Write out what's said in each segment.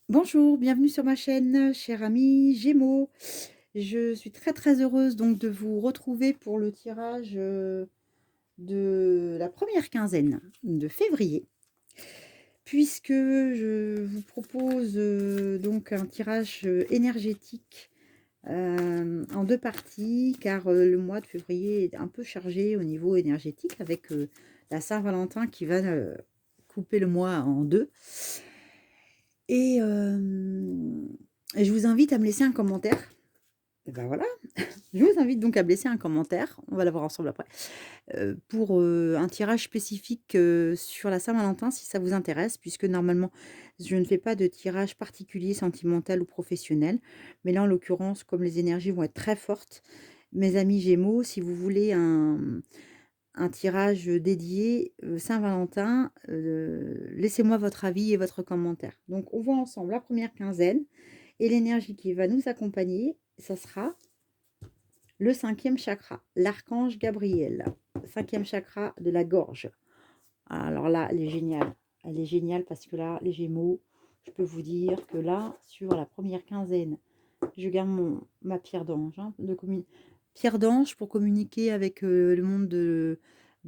Bonjour, bienvenue sur ma chaîne, cher ami Gémeaux. Je suis très très heureuse donc de vous retrouver pour le tirage de la première quinzaine de février, puisque je vous propose donc un tirage énergétique en deux parties, car le mois de février est un peu chargé au niveau énergétique avec la Saint-Valentin qui va couper le mois en deux. Et, je vous invite à me laisser un commentaire. Et ben voilà, je vous invite donc à me laisser un commentaire, on va la voir ensemble après, pour, un tirage spécifique, sur la Saint-Valentin si ça vous intéresse, puisque normalement je ne fais pas de tirage particulier sentimental ou professionnel. Mais là, en l'occurrence, comme les énergies vont être très fortes, mes amis Gémeaux, si vous voulez un tirage dédié, Saint-Valentin, laissez-moi votre avis et votre commentaire. Donc on voit ensemble la première quinzaine et l'énergie qui va nous accompagner, ça sera le cinquième chakra, l'archange Gabriel, cinquième chakra de la gorge. Alors là, elle est géniale. Elle est géniale parce que là, les Gémeaux, je peux vous dire que là, sur la première quinzaine, je garde ma pierre d'ange, hein, pierre d'ange pour communiquer avec le monde de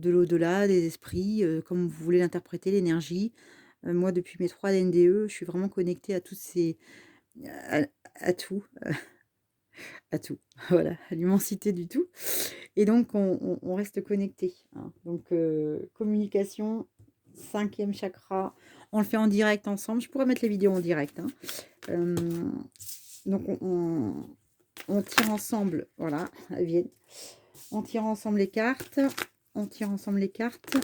l'au-delà, des esprits, comme vous voulez l'interpréter, l'énergie. Moi, depuis mes 3 NDE, je suis vraiment connectée à toutes ces... à, à tout, à tout, voilà, à l'immensité du tout. Et donc, on reste connecté, hein. Donc, communication, cinquième chakra, on le fait en direct ensemble. Je pourrais mettre les vidéos en direct, hein. Euh, donc, on tire ensemble, voilà, elles viennent. On tire ensemble les cartes. On tire ensemble les cartes.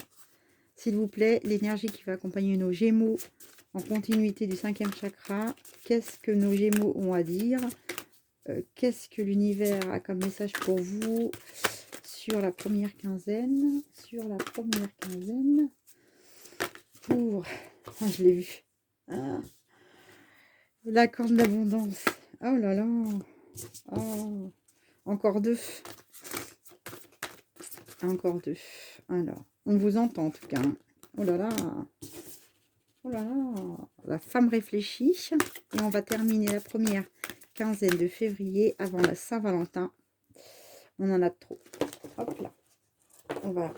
S'il vous plaît, l'énergie qui va accompagner nos Gémeaux en continuité du cinquième chakra. Qu'est-ce que nos Gémeaux ont à dire? Qu'est-ce que l'univers a comme message pour vous sur la première quinzaine? Sur la première quinzaine. Pour... Ah, je l'ai vu. Ah, la corne d'abondance. Oh là là. Oh. Encore deux. Encore deux. Alors, on vous entend en tout cas, hein. Oh là là. Oh là là. La femme réfléchit. Et on va terminer la première quinzaine de février avant la Saint-Valentin. On en a trop. Hop là. On va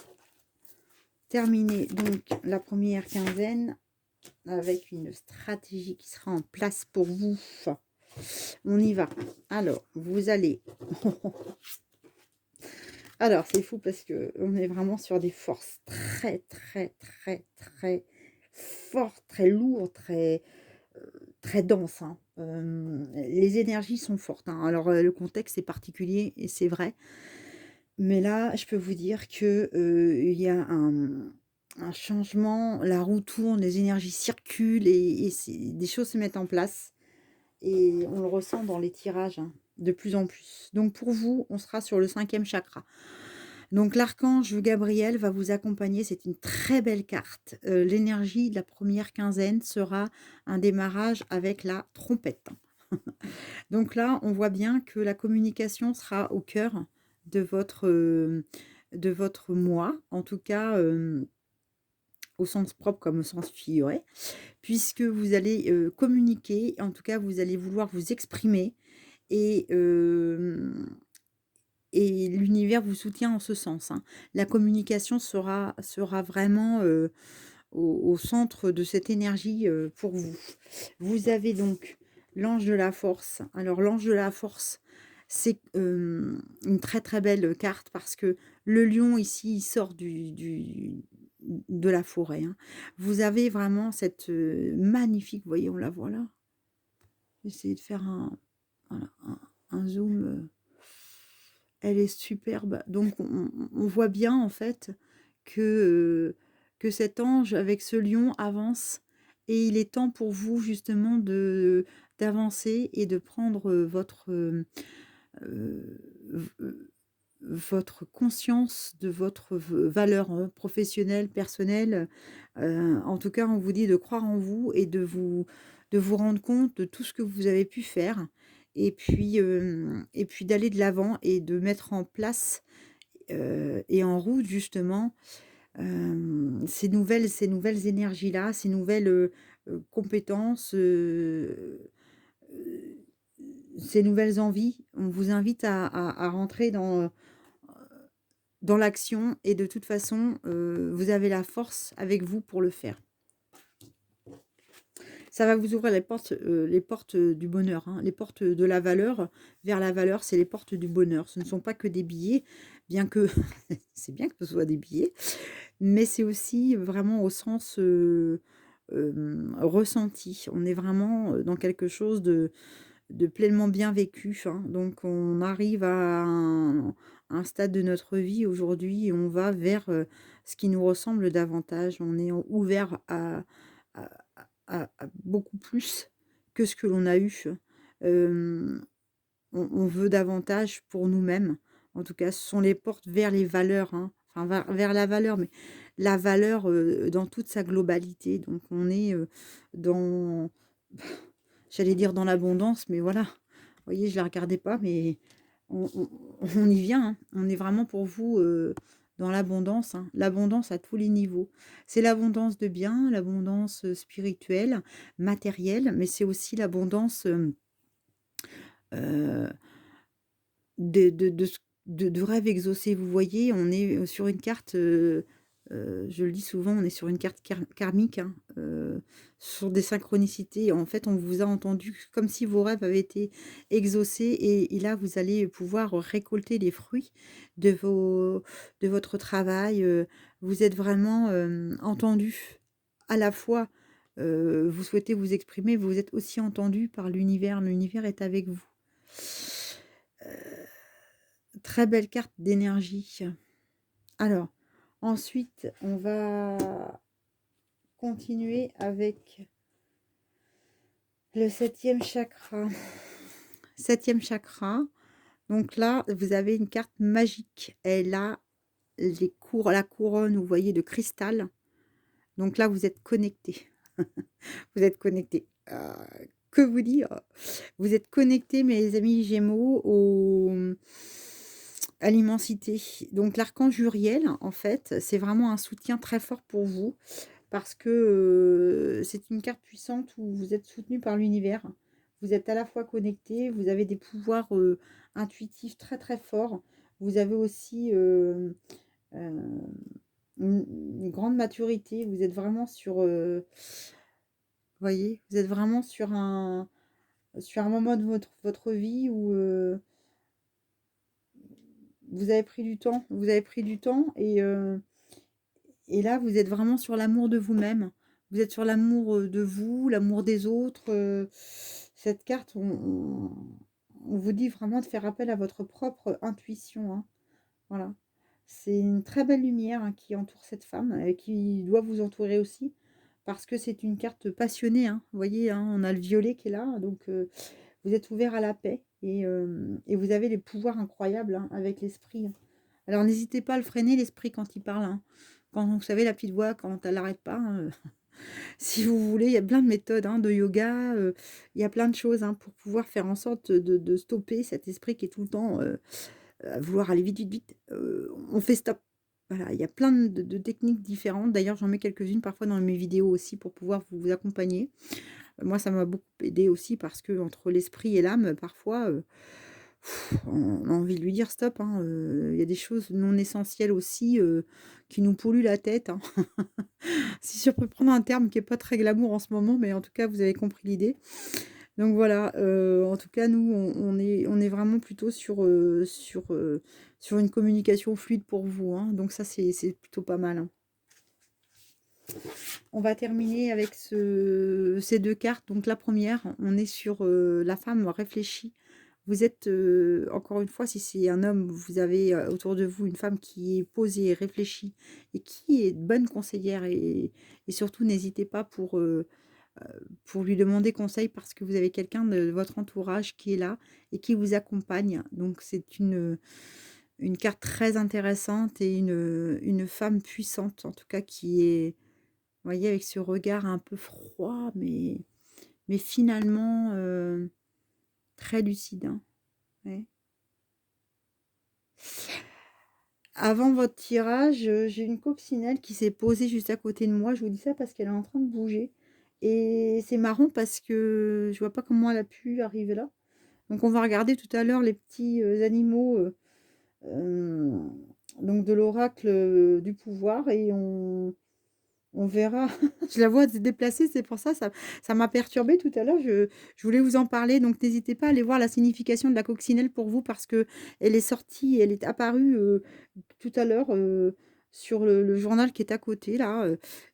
terminer donc la première quinzaine avec une stratégie qui sera en place pour vous. On y va. Alors, vous allez... Alors, c'est fou parce que on est vraiment sur des forces très, très, très, très fortes, très lourdes, très, très denses, hein. Les énergies sont fortes, hein. Alors, le contexte est particulier et c'est vrai. Mais là, je peux vous dire que il y a un changement, la roue tourne, les énergies circulent et des choses se mettent en place. Et on le ressent dans les tirages, hein, de plus en plus. Donc pour vous, on sera sur le cinquième chakra. Donc l'archange Gabriel va vous accompagner, c'est une très belle carte. L'énergie de la première quinzaine sera un démarrage avec la trompette. Donc là, on voit bien que la communication sera au cœur de votre moi, en tout cas au sens propre comme au sens figuré, puisque vous allez communiquer, en tout cas vous allez vouloir vous exprimer et, et l'univers vous soutient en ce sens, hein. La communication sera vraiment au centre de cette énergie pour vous. Vous avez donc l'ange de la force. Alors l'ange de la force, c'est une très très belle carte parce que le lion ici, il sort de la forêt, hein. Vous avez vraiment cette magnifique, vous voyez, on la voit là. J'essaie de faire voilà, un zoom. Elle est superbe. Donc on voit bien en fait que cet ange avec ce lion avance et il est temps pour vous justement d'avancer et de prendre euh, votre conscience de votre valeur professionnelle, personnelle. En tout cas, on vous dit de croire en vous et de vous rendre compte de tout ce que vous avez pu faire et puis d'aller de l'avant et de mettre en place et en route justement ces nouvelles énergies-là, ces nouvelles compétences, ces nouvelles envies. On vous invite à rentrer dans l'action et de toute façon, vous avez la force avec vous pour le faire. Ça va vous ouvrir les portes du bonheur, hein, les portes de la valeur vers la valeur, c'est les portes du bonheur. Ce ne sont pas que des billets, bien que c'est bien que ce soit des billets, mais c'est aussi vraiment au sens ressenti. On est vraiment dans quelque chose de pleinement bien vécu, hein. Donc on arrive à un stade de notre vie aujourd'hui et on va vers ce qui nous ressemble davantage. On est ouvert à, à beaucoup plus que ce que l'on a eu. Euh, on veut davantage pour nous-mêmes. En tout cas, ce sont les portes vers les valeurs, hein. Enfin, vers la valeur, mais la valeur dans toute sa globalité. Donc on est dans j'allais dire dans l'abondance, mais voilà. Vous voyez, je la regardais pas, mais on y vient, hein. On est vraiment pour vous dans l'abondance, hein. L'abondance à tous les niveaux. C'est l'abondance de biens, l'abondance spirituelle, matérielle, mais c'est aussi l'abondance euh, de rêves exaucés. Vous voyez, on est sur une carte, je le dis souvent, on est sur une carte karmique, hein, sur des synchronicités. En fait, on vous a entendu comme si vos rêves avaient été exaucés et là, vous allez pouvoir récolter les fruits de votre travail. Vous êtes vraiment entendu à la fois. Vous souhaitez vous exprimer, vous êtes aussi entendu par l'univers. L'univers est avec vous. Très belle carte d'énergie. Alors, ensuite, on va continuer avec le septième chakra. Septième chakra. Donc là, vous avez une carte magique. Elle a la couronne, vous voyez, de cristal. Donc là, vous êtes connecté. Vous êtes connecté. Que vous dire? Vous êtes connecté, mes amis Gémeaux, à l'immensité. Donc l'archange Uriel, en fait, c'est vraiment un soutien très fort pour vous parce que c'est une carte puissante où vous êtes soutenu par l'univers. Vous êtes à la fois connecté, vous avez des pouvoirs intuitifs très très forts. Vous avez aussi euh, une grande maturité. Vous êtes vraiment sur, voyez, vous êtes vraiment sur un moment de votre vie où vous avez pris du temps. Vous avez pris du temps et là, vous êtes vraiment sur l'amour de vous-même. Vous êtes sur l'amour de vous, l'amour des autres. Cette carte, on vous dit vraiment de faire appel à votre propre intuition, hein. Voilà. C'est une très belle lumière, hein, qui entoure cette femme et qui doit vous entourer aussi parce que c'est une carte passionnée, hein. Vous voyez, hein, on a le violet qui est là, donc vous êtes ouvert à la paix et vous avez des pouvoirs incroyables, hein, avec l'esprit, hein. Alors n'hésitez pas à le freiner, l'esprit, quand il parle, hein. Quand vous savez, la petite voix, quand elle n'arrête pas, hein, si vous voulez, il y a plein de méthodes, hein, de yoga, il y a plein de choses, hein, pour pouvoir faire en sorte de stopper cet esprit qui est tout le temps à vouloir aller vite, vite, vite. On fait stop. Voilà, il y a plein de techniques différentes. D'ailleurs, j'en mets quelques-unes parfois dans mes vidéos aussi pour pouvoir vous accompagner. Moi, ça m'a beaucoup aidé aussi parce que entre l'esprit et l'âme, parfois, on a envie de lui dire stop, hein. Il y a des choses non essentielles aussi qui nous polluent la tête, hein. Si je peux prendre un terme qui est pas très glamour en ce moment, mais en tout cas, vous avez compris l'idée. Donc voilà, en tout cas, nous, on est vraiment plutôt sur une communication fluide pour vous, hein. Donc ça, c'est plutôt pas mal, hein. On va terminer avec ces deux cartes. Donc la première, on est sur la femme réfléchie. Vous êtes, encore une fois, si c'est un homme, vous avez autour de vous une femme qui est posée, réfléchie et qui est bonne conseillère. Et surtout, n'hésitez pas pour lui demander conseil parce que vous avez quelqu'un de votre entourage qui est là et qui vous accompagne. Donc c'est une carte très intéressante et une femme puissante, en tout cas, qui est, vous voyez, avec ce regard un peu froid, mais finalement très lucide, hein. Ouais. Avant votre tirage, j'ai une coccinelle qui s'est posée juste à côté de moi. Je vous dis ça parce qu'elle est en train de bouger. Et c'est marrant parce que je vois pas comment elle a pu arriver là. Donc on va regarder tout à l'heure les petits animaux euh, donc de l'oracle du pouvoir et on verra. Je la vois se déplacer, c'est pour ça, ça m'a perturbée tout à l'heure. Je voulais vous en parler, donc n'hésitez pas à aller voir la signification de la coccinelle pour vous parce que elle est sortie, elle est apparue tout à l'heure sur le journal qui est à côté là.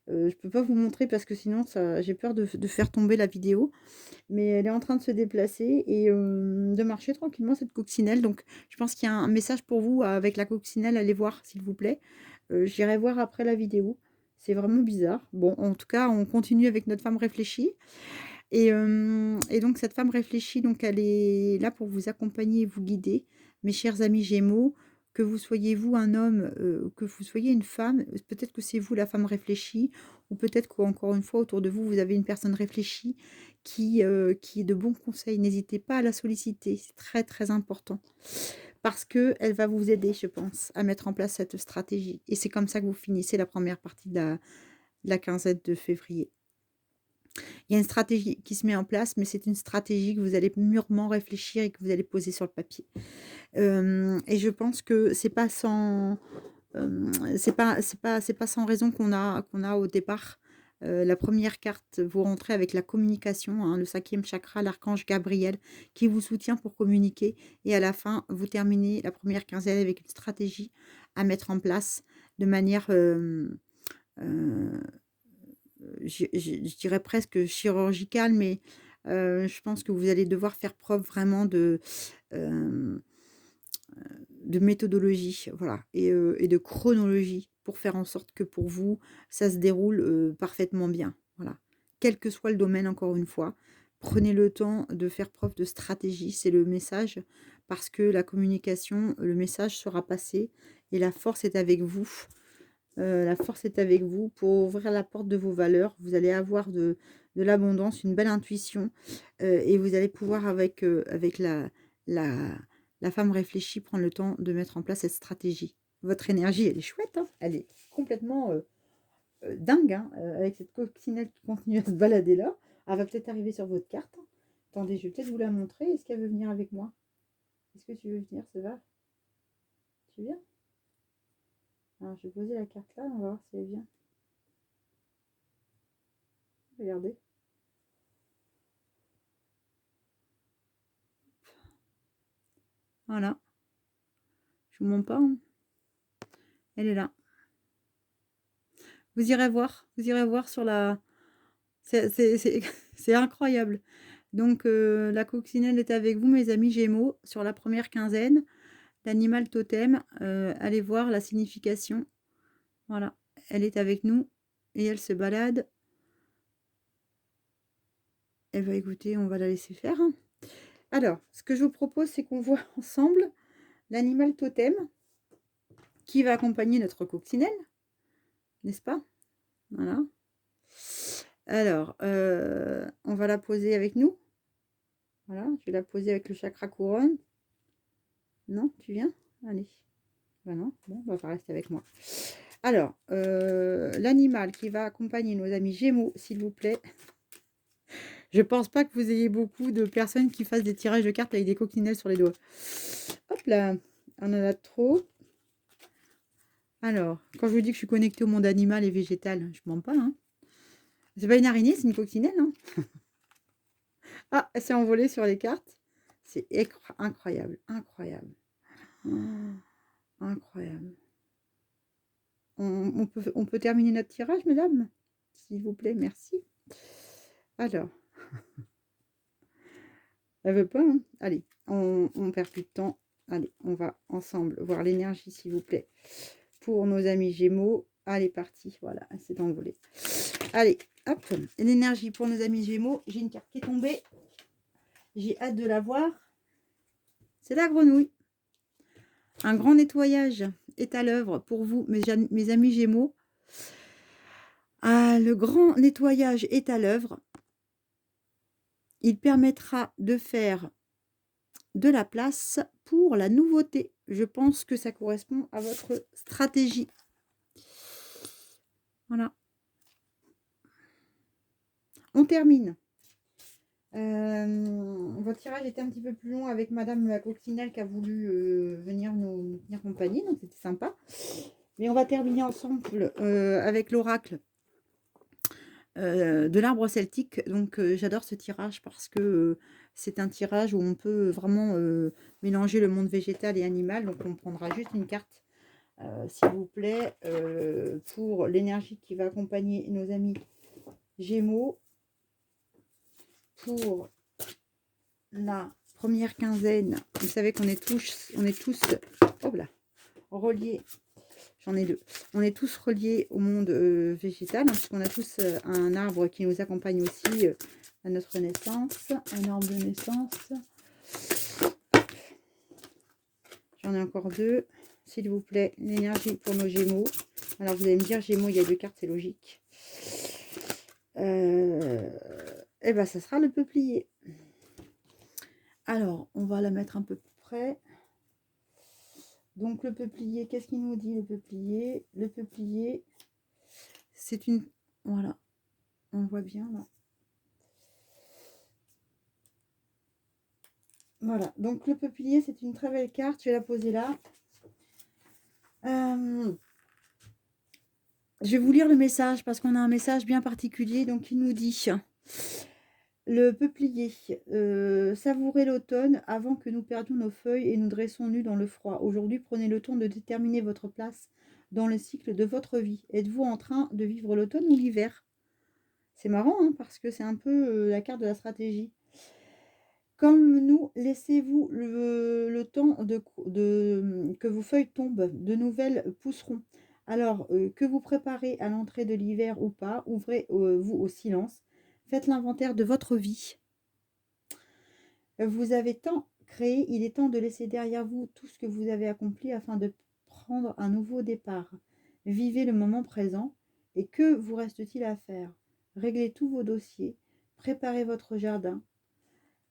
Je peux pas vous montrer parce que sinon j'ai peur de faire tomber la vidéo, mais elle est en train de se déplacer et de marcher tranquillement cette coccinelle. Donc je pense qu'il y a un message pour vous avec la coccinelle. Allez voir s'il vous plaît. J'irai voir après la vidéo. C'est vraiment bizarre. Bon, en tout cas, on continue avec notre femme réfléchie. Et donc, cette femme réfléchie, donc elle est là pour vous accompagner et vous guider. Mes chers amis Gémeaux, que vous soyez vous un homme, que vous soyez une femme, peut-être que c'est vous la femme réfléchie, ou peut-être qu'encore une fois, autour de vous, vous avez une personne réfléchie qui est de bons conseils. N'hésitez pas à la solliciter, c'est très très important. Parce qu'elle va vous aider, je pense, à mettre en place cette stratégie. Et c'est comme ça que vous finissez la première partie de la quinzaine de février. Il y a une stratégie qui se met en place, mais c'est une stratégie que vous allez mûrement réfléchir et que vous allez poser sur le papier. Et je pense que c'est pas sans, c'est pas sans raison qu'on a au départ. La première carte, vous rentrez avec la communication, hein, le 5e chakra, l'archange Gabriel, qui vous soutient pour communiquer. Et à la fin, vous terminez la première quinzaine avec une stratégie à mettre en place de manière euh, je dirais presque chirurgicale, mais je pense que vous allez devoir faire preuve vraiment euh, de méthodologie, voilà, et de chronologie pour faire en sorte que pour vous, ça se déroule parfaitement bien. Voilà. Quel que soit le domaine, encore une fois, prenez le temps de faire preuve de stratégie, c'est le message, parce que la communication, le message sera passé et la force est avec vous. La force est avec vous pour ouvrir la porte de vos valeurs. Vous allez avoir de l'abondance, une belle intuition et vous allez pouvoir avec la, la femme réfléchie prendre le temps de mettre en place cette stratégie. Votre énergie, elle est chouette, hein, elle est complètement dingue hein, avec cette coccinelle qui continue à se balader là. Elle va peut-être arriver sur votre carte. Attendez, je vais peut-être vous la montrer. Est-ce qu'elle veut venir avec moi? Est-ce que tu veux venir, ça va? Tu viens? Alors, je vais poser la carte là, on va voir si elle vient. Regardez. Voilà. Je vous montre pas. Hein. Elle est là. Vous irez voir sur la... C'est incroyable. Donc, la coccinelle est avec vous, mes amis Gémeaux, sur la première quinzaine. L'animal totem, allez voir la signification. Voilà. Elle est avec nous et elle se balade. Eh bien, écoutez, on va la laisser faire. Hein. Alors, ce que je vous propose, c'est qu'on voit ensemble l'animal totem qui va accompagner notre coccinelle, n'est-ce pas? Voilà. Alors, on va la poser avec nous. Voilà, je vais la poser avec le chakra couronne. Non, tu viens? Allez. Ben non, bon, on va rester avec moi. Alors, l'animal qui va accompagner nos amis Gémeaux, s'il vous plaît. Je pense pas que vous ayez beaucoup de personnes qui fassent des tirages de cartes avec des coccinelles sur les doigts. Hop là, on en a trop. Alors, quand je vous dis que je suis connectée au monde animal et végétal, je mens pas. Hein. C'est pas une araignée, c'est une coccinelle. Hein. Ah, elle s'est envolée sur les cartes. C'est incroyable, incroyable. Oh, incroyable. On peut terminer notre tirage, mesdames? S'il vous plaît, merci. Alors, elle veut pas, hein? Allez, on perd plus de temps. Allez, on va ensemble voir l'énergie, s'il vous plaît, pour nos amis Gémeaux. Allez, parti. Voilà, elle s'est envolée. Allez, hop, l'énergie pour nos amis Gémeaux. J'ai une carte qui est tombée. J'ai hâte de la voir. C'est la grenouille. Un grand nettoyage est à l'œuvre pour vous, mes amis Gémeaux. Ah, le grand nettoyage est à l'œuvre. Il permettra de faire de la place pour la nouveauté. Je pense que ça correspond à votre stratégie. Voilà. On termine. Votre tirage était un petit peu plus long avec Madame la Coccinelle qui a voulu venir nous tenir compagnie, donc c'était sympa. Mais on va terminer ensemble avec l'oracle de l'arbre celtique. Donc j'adore ce tirage parce que c'est un tirage où on peut vraiment mélanger le monde végétal et animal. Donc on prendra juste une carte, s'il vous plaît, pour l'énergie qui va accompagner nos amis Gémeaux pour la première quinzaine. Vous savez qu'on est tous, hop là, reliés. J'en ai deux. On est tous reliés au monde végétal, hein, puisqu'on a tous un arbre qui nous accompagne aussi à notre naissance. Un arbre de naissance. J'en ai encore deux. S'il vous plaît, l'énergie pour nos Gémeaux. Alors vous allez me dire, Gémeaux, il y a deux cartes, c'est logique. Et ben, ça sera le peuplier. Alors, on va la mettre un peu plus près. Donc, le peuplier, qu'est-ce qu'il nous dit, le peuplier? Le peuplier, c'est une... Voilà, on voit bien, là. Voilà, donc le peuplier, c'est une très belle carte. Je vais la poser là. Je vais vous lire le message, parce qu'on a un message bien particulier. Donc, il nous dit... Le peuplier, savourez l'automne avant que nous perdions nos feuilles et nous dressons nus dans le froid. Aujourd'hui, prenez le temps de déterminer votre place dans le cycle de votre vie. Êtes-vous en train de vivre l'automne ou l'hiver? C'est marrant, hein, parce que c'est un peu la carte de la stratégie. Comme nous, laissez-vous le temps que vos feuilles tombent, de nouvelles pousseront. Alors, que vous préparez à l'entrée de l'hiver ou pas, ouvrez-vous au silence. Faites l'inventaire de votre vie. Vous avez tant créé, il est temps de laisser derrière vous tout ce que vous avez accompli afin de prendre un nouveau départ. Vivez le moment présent. Et que vous reste-t-il à faire? Réglez tous vos dossiers, préparez votre jardin.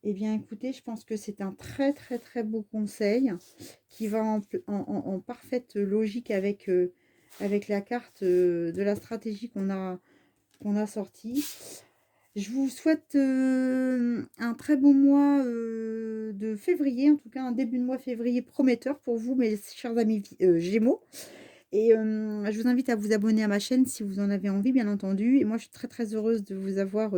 Eh bien, écoutez, je pense que c'est un très, très, très beau conseil qui va en parfaite logique avec, avec la carte de la stratégie qu'on a sortie. Je vous souhaite un très beau mois de février, en tout cas un début de mois février prometteur pour vous, mes chers amis Gémeaux. Et je vous invite à vous abonner à ma chaîne si vous en avez envie, bien entendu. Et moi, je suis très très heureuse de vous avoir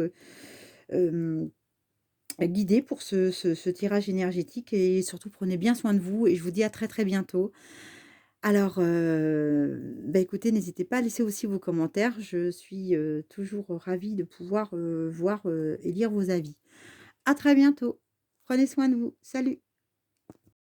guidé pour ce tirage énergétique. Et surtout, prenez bien soin de vous. Et je vous dis à très très bientôt. Alors, bah, écoutez, n'hésitez pas à laisser aussi vos commentaires. Je suis toujours ravie de pouvoir voir et lire vos avis. À très bientôt. Prenez soin de vous. Salut.